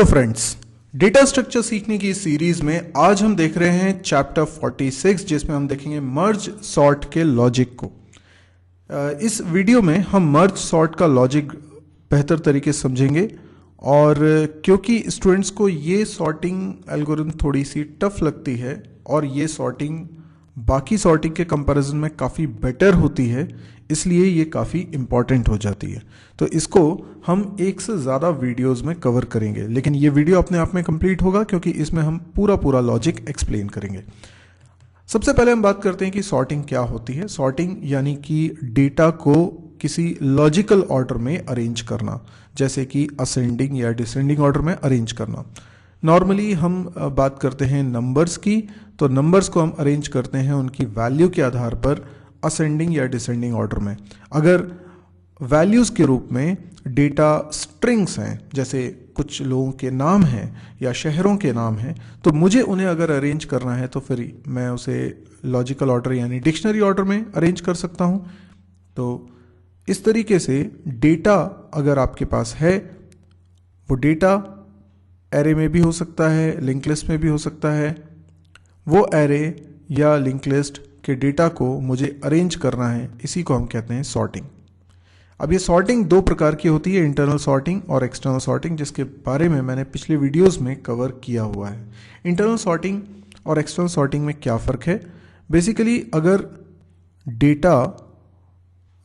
तो friends, data structure सीखने की इस सीरीज में आज हम देख रहे हैं चैप्टर 46 जिसमें हम देखेंगे मर्ज सॉर्ट के लॉजिक को। इस वीडियो में हम मर्ज सॉर्ट का लॉजिक बेहतर तरीके से समझेंगे और क्योंकि स्टूडेंट्स को ये सॉर्टिंग एल्गोरिथम थोड़ी सी टफ लगती है और ये सॉर्टिंग बाकी सॉर्टिंग के कंपैरिजन में काफ़ी बेटर होती है, इसलिए ये काफ़ी इंपॉर्टेंट हो जाती है। तो इसको हम एक से ज़्यादा वीडियोस में कवर करेंगे, लेकिन ये वीडियो अपने आप में कंप्लीट होगा क्योंकि इसमें हम पूरा लॉजिक एक्सप्लेन करेंगे। सबसे पहले हम बात करते हैं कि सॉर्टिंग क्या होती है। सॉर्टिंग यानी कि डेटा को किसी लॉजिकल ऑर्डर में अरेंज करना, जैसे कि असेंडिंग या डिसेंडिंग ऑर्डर में अरेंज करना। नॉर्मली हम बात करते हैं नंबर्स की, तो नंबर्स को हम अरेंज करते हैं उनकी वैल्यू के आधार पर असेंडिंग या डिसेंडिंग ऑर्डर में। अगर वैल्यूज़ के रूप में डेटा स्ट्रिंग्स हैं, जैसे कुछ लोगों के नाम हैं या शहरों के नाम हैं, तो मुझे उन्हें अगर अरेंज करना है तो फिर मैं उसे लॉजिकल ऑर्डर यानी डिक्शनरी ऑर्डर में अरेंज कर सकता हूँ। तो इस तरीके से डेटा अगर आपके पास है, वो डेटा एरे में भी हो सकता है, लिंक लिस्ट में भी हो सकता है। वो एरे या लिंक लिस्ट के डेटा को मुझे अरेंज करना है, इसी को हम कहते हैं सॉर्टिंग। अब ये सॉर्टिंग दो प्रकार की होती है, इंटरनल सॉर्टिंग और एक्सटर्नल सॉर्टिंग, जिसके बारे में मैंने पिछले वीडियोस में कवर किया हुआ है। इंटरनल सॉर्टिंग और एक्सटर्नल सॉर्टिंग में क्या फ़र्क है? बेसिकली अगर डेटा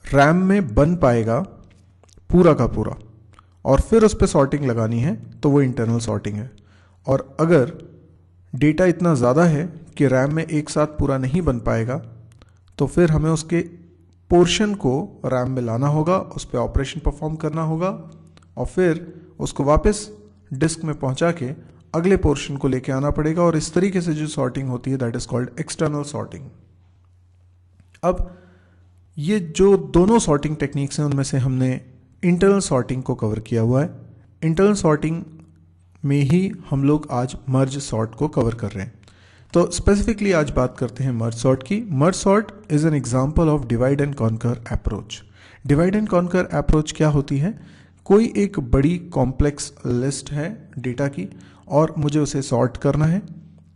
रैम में बन पाएगा पूरा का पूरा और फिर उस पर सॉर्टिंग लगानी है तो वो इंटरनल सॉर्टिंग है। और अगर डेटा इतना ज़्यादा है कि रैम में एक साथ पूरा नहीं बन पाएगा तो फिर हमें उसके पोर्शन को रैम में लाना होगा, उस पर ऑपरेशन परफॉर्म करना होगा और फिर उसको वापस डिस्क में पहुंचा के अगले पोर्शन को लेके आना पड़ेगा। और इस तरीके से जो सॉर्टिंग होती है that is called external sorting. अब ये जो दोनों सॉर्टिंग टेक्निक्स हैं उनमें से हमने इंटरनल सॉर्टिंग को कवर किया हुआ है। इंटरनल सॉर्टिंग में ही हम लोग आज मर्ज सॉर्ट को कवर कर रहे हैं। तो स्पेसिफिकली आज बात करते हैं मर्ज सॉर्ट की। Merge sort is an example of divide and conquer approach. Divide and conquer approach क्या होती है? कोई एक बड़ी कॉम्प्लेक्स लिस्ट है डेटा की और मुझे उसे सॉर्ट करना है,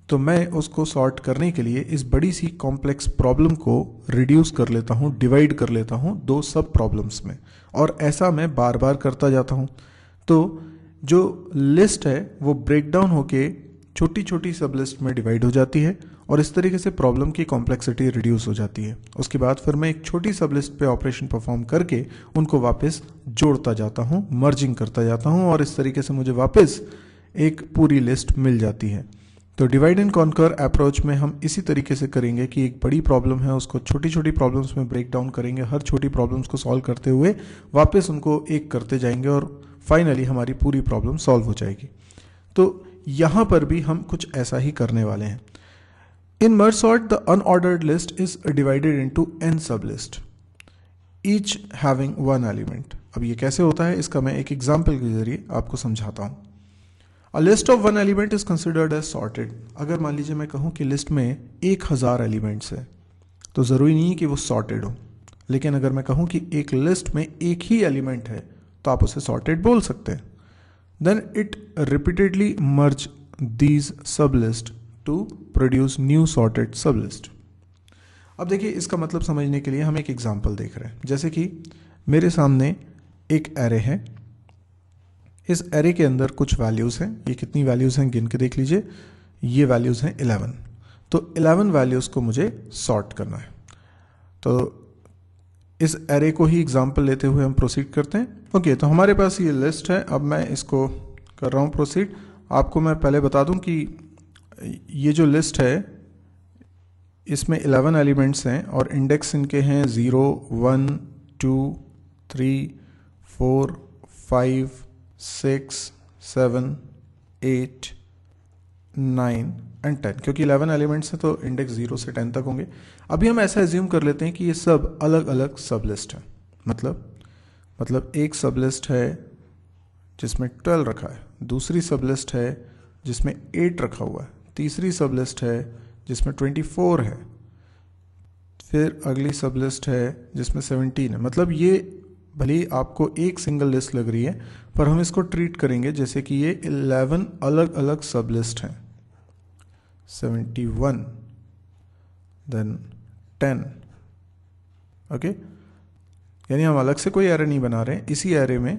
तो मैं उसको सॉर्ट करने के लिए इस बड़ी सी कॉम्प्लेक्स प्रॉब्लम को रिड्यूस कर लेता हूँ, डिवाइड कर लेता हूँ दो सब प्रॉब्लम्स में, और ऐसा मैं बार बार करता जाता हूँ। तो जो लिस्ट है वो ब्रेक डाउन होके छोटी छोटी सब लिस्ट में डिवाइड हो जाती है और इस तरीके से प्रॉब्लम की कॉम्प्लेक्सिटी रिड्यूस हो जाती है। उसके बाद फिर मैं एक छोटी सब लिस्ट पे ऑपरेशन परफॉर्म करके उनको वापस जोड़ता जाता हूँ, मर्जिंग करता जाता हूँ और इस तरीके से मुझे वापस एक पूरी लिस्ट मिल जाती है। तो डिवाइड एंड कॉन्कर अप्रोच में हम इसी तरीके से करेंगे कि एक बड़ी प्रॉब्लम है उसको छोटी छोटी प्रॉब्लम्स में ब्रेक डाउन करेंगे, हर छोटी प्रॉब्लम्स को सॉल्व करते हुए वापस उनको एक करते जाएंगे और फाइनली हमारी पूरी प्रॉब्लम सॉल्व हो जाएगी। तो यहाँ पर भी हम कुछ ऐसा ही करने वाले हैं। In merge sort the unordered list is divided into n sub list each having one element. अब ये कैसे होता है इसका मैं एक एग्जाम्पल के जरिए आपको समझाता हूँ। A list of one element is considered as sorted। अगर मान लीजिए मैं कहूँ कि लिस्ट में 1000 एलिमेंट्स है तो ज़रूरी नहीं कि वो सॉर्टेड हो, लेकिन अगर मैं कहूँ कि एक लिस्ट में एक ही एलिमेंट है तो आप उसे सॉर्टेड बोल सकते हैं। Then it repeatedly merge these sub list to produce new sorted sub list. अब देखिए इसका मतलब समझने के लिए हम एक एग्जाम्पल देख रहे हैं। जैसे कि मेरे सामने एक एरे है, इस एरे के अंदर कुछ वैल्यूज़ हैं। ये कितनी वैल्यूज़ हैं गिन के देख लीजिए। ये वैल्यूज़ हैं 11। तो 11 वैल्यूज़ को मुझे सॉर्ट करना है। तो इस एरे को ही एग्जांपल लेते हुए हम प्रोसीड करते हैं। ओके, तो हमारे पास ये लिस्ट है। अब मैं इसको कर रहा हूँ प्रोसीड। आपको मैं पहले बता दूँ कि ये जो लिस्ट है इसमें 11 एलिमेंट्स हैं और इंडेक्स इनके हैं 0, 1, 2, 3, 4, 5, 6, 7, 8, 9 एंड 10। क्योंकि 11 एलिमेंट्स हैं तो इंडेक्स 0 से 10 तक होंगे। अभी हम ऐसा एज्यूम कर लेते हैं कि ये सब अलग अलग सब लिस्ट है। मतलब एक सब लिस्ट है जिसमें 12 रखा है, दूसरी सब लिस्ट है जिसमें 8 रखा हुआ है, तीसरी सब लिस्ट है जिसमें 24 है, फिर अगली सब लिस्ट है जिसमें 17 है। मतलब ये भले ही आपको एक सिंगल लिस्ट लग रही है, पर हम इसको ट्रीट करेंगे जैसे कि ये 11 अलग अलग सब लिस्ट हैं। 71 देन 10, ओके। यानी हम अलग से कोई एरे नहीं बना रहे हैं, इसी एरे में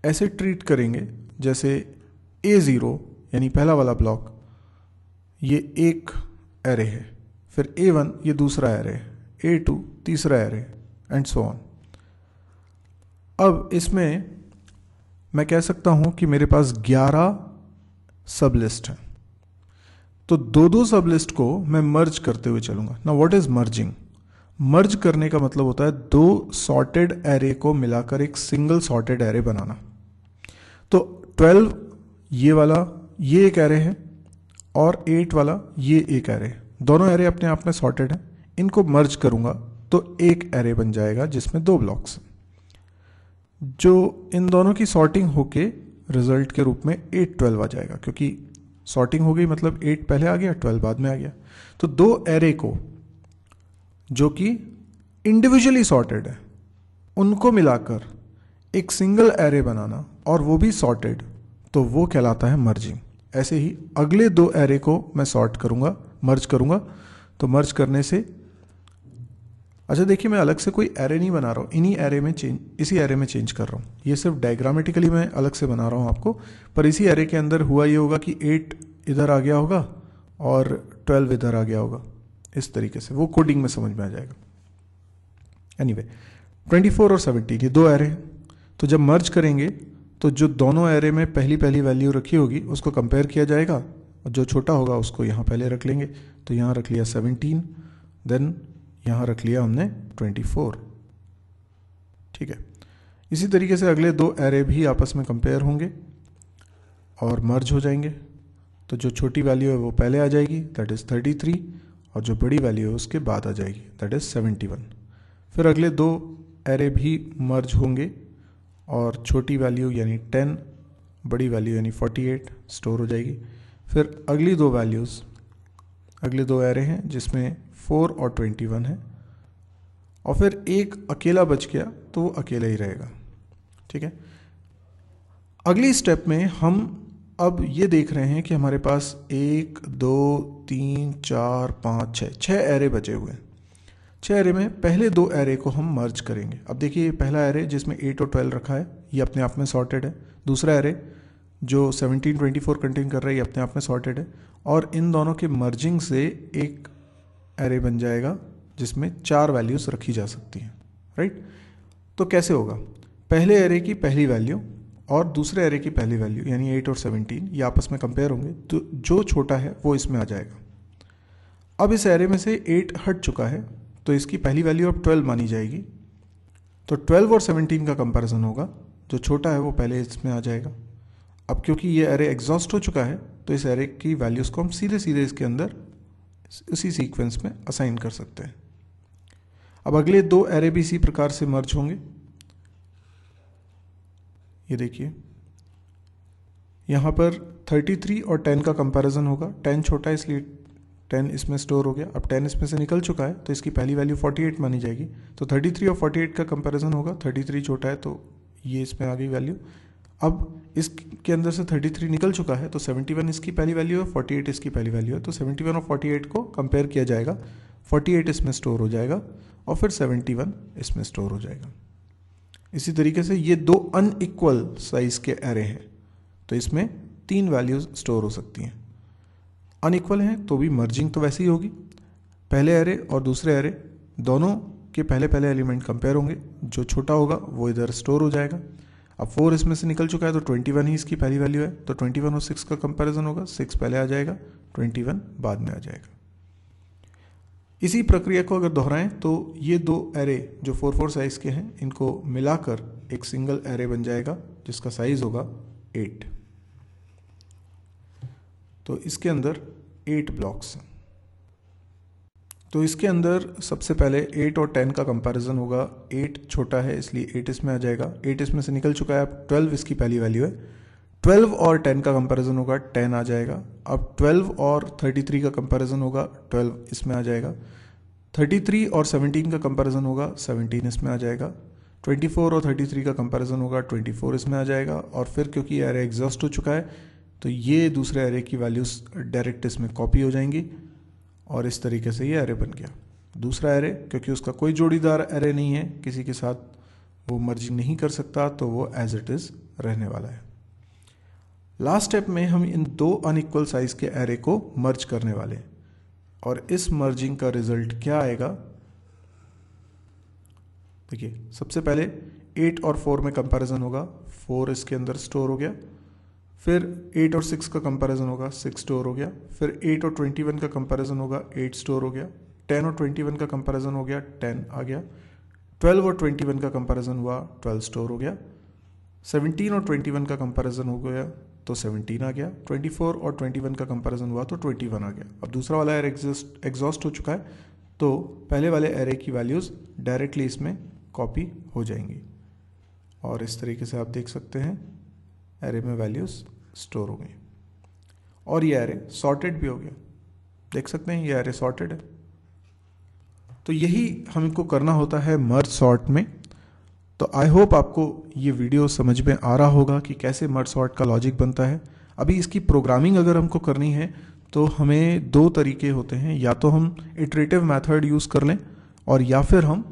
ऐसे ट्रीट करेंगे जैसे A0 यानी पहला वाला ब्लॉक ये एक एरे है, फिर A1 ये दूसरा एरे है, A2 तीसरा एरे एंड सो ऑन। अब इसमें मैं कह सकता हूं कि मेरे पास 11 सब लिस्ट हैं, तो दो दो सब लिस्ट को मैं मर्ज करते हुए चलूंगा। Now what is merging? Merge करने का मतलब होता है दो सॉर्टेड एरे को मिलाकर एक सिंगल सॉर्टेड एरे बनाना। तो 12 ये वाला ये एक एरे है और 8 वाला ये एक एरे है, दोनों एरे अपने आप में सॉर्टेड है, इनको मर्ज करूंगा तो एक एरे बन जाएगा जिसमें दो ब्लॉक्स हैं, जो इन दोनों की सॉर्टिंग होके रिजल्ट के रूप में 8 12 आ जाएगा, क्योंकि सॉर्टिंग हो गई मतलब 8 पहले आ गया 12 बाद में आ गया। तो दो एरे को जो कि इंडिविजुअली सॉर्टेड है उनको मिलाकर एक सिंगल एरे बनाना और वो भी सॉर्टेड, तो वो कहलाता है मर्जिंग। ऐसे ही अगले दो एरे को मैं सॉर्ट करूंगा, मर्ज करूंगा, तो मर्ज करने से अच्छा देखिए मैं अलग से कोई एरे नहीं बना रहा हूँ, इन्हीं एरे में इसी एरे में चेंज कर रहा हूँ। ये सिर्फ डायग्रामेटिकली मैं अलग से बना रहा हूँ आपको, पर इसी एरे के अंदर हुआ ये होगा कि 8 इधर आ गया होगा और 12 इधर आ गया होगा, इस तरीके से वो कोडिंग में समझ में आ जाएगा। एनीवे 24 और 17 ये दो एरे हैं, तो जब मर्ज करेंगे तो जो दोनों एरे में पहली पहली वैल्यू रखी होगी उसको कंपेयर किया जाएगा और जो छोटा होगा उसको यहाँ पहले रख लेंगे। तो यहाँ रख लिया 17, देन यहाँ रख लिया हमने 24, ठीक है। इसी तरीके से अगले दो एरे भी आपस में कंपेयर होंगे और मर्ज हो जाएंगे। तो जो छोटी वैल्यू है वो पहले आ जाएगी, दैट इज़ 33, और जो बड़ी वैल्यू है उसके बाद आ जाएगी, दैट इज़ 71। फिर अगले दो एरे भी मर्ज होंगे और छोटी वैल्यू यानी 10, बड़ी वैल्यू यानी 48 स्टोर हो जाएगी। फिर अगली दो वैल्यूज़, अगले दो एरे हैं जिसमें 4 और 21 है, और फिर एक अकेला बच गया तो वो अकेला ही रहेगा, ठीक है। अगली स्टेप में हम अब ये देख रहे हैं कि हमारे पास 1 2 3 4 5 6 एरे बचे हुए हैं। 6 एरे में पहले दो एरे को हम मर्ज करेंगे। अब देखिए पहला एरे जिसमें 8 और 12 रखा है ये अपने आप में सॉर्टेड है, दूसरा एरे जो 17 24 कंटेन कर रहा है ये अपने आप में सॉर्टेड है, और इन दोनों के मर्जिंग से एक एरे बन जाएगा जिसमें 4 वैल्यूज़ रखी जा सकती हैं, राइट। तो कैसे होगा? पहले एरे की पहली वैल्यू और दूसरे एरे की पहली वैल्यू यानी 8 और 17 ये आपस में कंपेयर होंगे, तो जो छोटा है वो इसमें आ जाएगा। अब इस एरे में से 8 हट चुका है तो इसकी पहली वैल्यू अब 12 मानी जाएगी, तो 12 और 17 का कंपैरिजन होगा, जो छोटा है वो पहले इसमें आ जाएगा। अब क्योंकि ये एरे एग्जॉस्ट हो चुका है तो इस एरे की वैल्यूज़ को हम सीधे सीधे इसके अंदर उसी सीक्वेंस में असाइन कर सकते हैं। अब अगले दो एरे भी इसी प्रकार से मर्ज होंगे। ये देखिए यहाँ पर 33 और 10 का कंपैरिजन होगा, 10 छोटा है इसलिए 10 इसमें स्टोर हो गया। अब 10 इसमें से निकल चुका है तो इसकी पहली वैल्यू 48 मानी जाएगी, तो 33 और 48 का कंपैरिजन होगा। 33 छोटा है तो ये इसमें आ गई वैल्यू। अब इसके अंदर से 33 निकल चुका है तो 71 इसकी पहली वैल्यू है, 48 इसकी पहली वैल्यू है, तो 71 और 48 को कंपेयर किया जाएगा, 48 इसमें स्टोर हो जाएगा और फिर 71 इसमें स्टोर हो जाएगा। इसी तरीके से ये दो अनइक्वल साइज के एरे हैं तो इसमें 3 वैल्यूज स्टोर हो सकती हैं। अनइक्वल हैं तो भी मर्जिंग तो वैसे ही होगी, पहले एरे और दूसरे एरे दोनों के पहले पहले एलिमेंट कंपेयर होंगे, जो छोटा होगा वो इधर स्टोर हो जाएगा। अब 4 इसमें से निकल चुका है तो 21 ही इसकी पहली वैल्यू है, तो 21 और 6 का कंपैरिजन होगा, 6 पहले आ जाएगा, 21 बाद में आ जाएगा। इसी प्रक्रिया को अगर दोहराएं तो ये दो एरे जो 4 साइज के हैं इनको मिलाकर एक सिंगल एरे बन जाएगा जिसका साइज होगा 8। तो इसके अंदर 8 ब्लॉक्स हैं। तो इसके अंदर सबसे पहले 8 और 10 का कंपैरिजन होगा। 8 छोटा है इसलिए 8 इसमें आ जाएगा, 8 इसमें से निकल चुका है, अब 12 इसकी पहली वैल्यू है। 12 और 10 का कंपैरिजन होगा, 10 आ जाएगा। अब 12 और 33 का कंपैरिजन होगा, 12 इसमें आ जाएगा। 33 और 17 का कंपैरिजन होगा, 17 इसमें आ जाएगा। 24 और 33 का कंपैरिजन होगा, 24 इसमें आ जाएगा, और फिर क्योंकि एरे एग्जॉस्ट हो चुका है तो ये दूसरे एरे की वैल्यूज़ डायरेक्ट इसमें कॉपी हो जाएंगी और इस तरीके से ये एरे बन गया। दूसरा एरे क्योंकि उसका कोई जोड़ीदार एरे नहीं है, किसी के साथ वो मर्जिंग नहीं कर सकता, तो वो एज इट इज़ रहने वाला है। लास्ट स्टेप में हम इन दो अनइक्वल साइज के एरे को मर्ज करने वाले हैं और इस मर्जिंग का रिजल्ट क्या आएगा। देखिए सबसे पहले 8 और 4 में कंपैरिजन होगा, 4 इसके अंदर स्टोर हो गया, फिर 8 और 6 का कंपैरिजन होगा, 6 स्टोर हो गया, फिर 8 और 21 का कंपैरिजन होगा, 8 स्टोर हो गया, 10 और 21 का कंपैरिजन हो गया, 10 आ गया, 12 और 21 का कंपैरिजन हुआ, 12 स्टोर हो गया, 17 और 21 का कंपैरिजन हो गया तो 17 आ गया, 24 और 21 का कंपैरिजन हुआ तो 21 आ गया। अब दूसरा वाला एरे एग्जॉस्ट हो चुका है तो पहले वाले एरे की वैल्यूज़ डायरेक्टली इसमें कॉपी हो जाएंगी और इस तरीके से आप देख सकते हैं एरे में वैल्यूज़ स्टोर हो गई और ये एरे सॉर्टेड भी हो गया। देख सकते हैं ये एरे सॉर्टेड है। तो यही हमको करना होता है मर्ज सॉर्ट में। तो आई होप आपको ये वीडियो समझ में आ रहा होगा कि कैसे मर्ज सॉर्ट का लॉजिक बनता है। अभी इसकी प्रोग्रामिंग अगर हमको करनी है तो हमें दो तरीके होते हैं, या तो हम इटरेटिव मेथड यूज़ कर लें और या फिर हम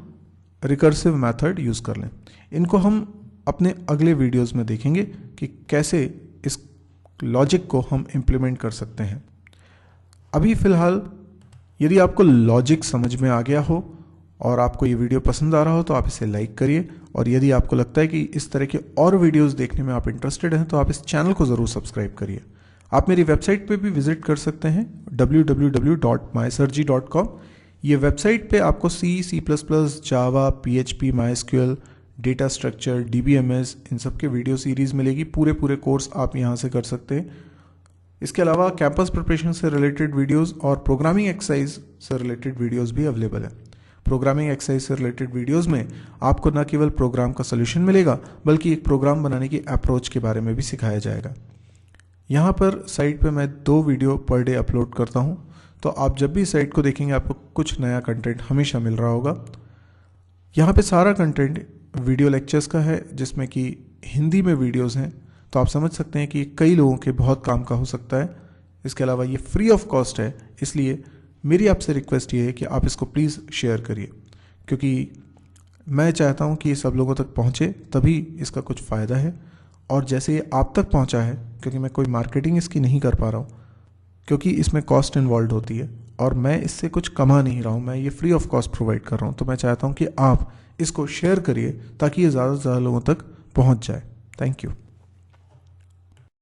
रिकर्सिव मेथड यूज़ कर लें। इनको हम अपने अगले वीडियोस में देखेंगे कि कैसे इस लॉजिक को हम इम्प्लीमेंट कर सकते हैं। अभी फ़िलहाल यदि आपको लॉजिक समझ में आ गया हो और आपको ये वीडियो पसंद आ रहा हो तो आप इसे लाइक करिए, और यदि आपको लगता है कि इस तरह के और वीडियोस देखने में आप इंटरेस्टेड हैं तो आप इस चैनल को ज़रूर सब्सक्राइब करिए। आप मेरी वेबसाइट पे भी विजिट कर सकते हैं www.mysirji.com। ये वेबसाइट पे आपको C++, जावा, PHP, MySQL, data structure, DBMS इन सब के वीडियो सीरीज़ मिलेगी। पूरे कोर्स आप यहाँ से कर सकते हैं। इसके अलावा कैंपस प्रिपरेशन से रिलेटेड वीडियोस और प्रोग्रामिंग एक्सरसाइज से रिलेटेड वीडियोस भी अवेलेबल है। प्रोग्रामिंग एक्सरसाइज से रिलेटेड वीडियोस में आपको न केवल प्रोग्राम का सॉल्यूशन मिलेगा बल्कि एक प्रोग्राम बनाने की अप्रोच के बारे में भी सिखाया जाएगा। यहाँ पर साइट पे मैं 2 वीडियो पर डे अपलोड करता हूँ, तो आप जब भी साइट को देखेंगे आपको कुछ नया कंटेंट हमेशा मिल रहा होगा। यहाँ पे सारा कंटेंट वीडियो लेक्चर्स का है जिसमें कि हिंदी में वीडियोज़ हैं, तो आप समझ सकते हैं कि कई लोगों के बहुत काम का हो सकता है। इसके अलावा ये फ्री ऑफ कॉस्ट है, इसलिए मेरी आपसे रिक्वेस्ट ये है कि आप इसको प्लीज़ शेयर करिए, क्योंकि मैं चाहता हूँ कि ये सब लोगों तक पहुँचे, तभी इसका कुछ फ़ायदा है। और जैसे ये आप तक पहुँचा है, क्योंकि मैं कोई मार्केटिंग इसकी नहीं कर पा रहा हूँ क्योंकि इसमें कॉस्ट इन्वॉल्व होती है और मैं इससे कुछ कमा नहीं रहा हूँ, मैं ये फ्री ऑफ कॉस्ट प्रोवाइड कर रहा हूँ। तो मैं चाहता हूँ कि आप इसको शेयर करिए ताकि ये ज़्यादा से ज़्यादा लोगों तक पहुँच जाए। Thank you.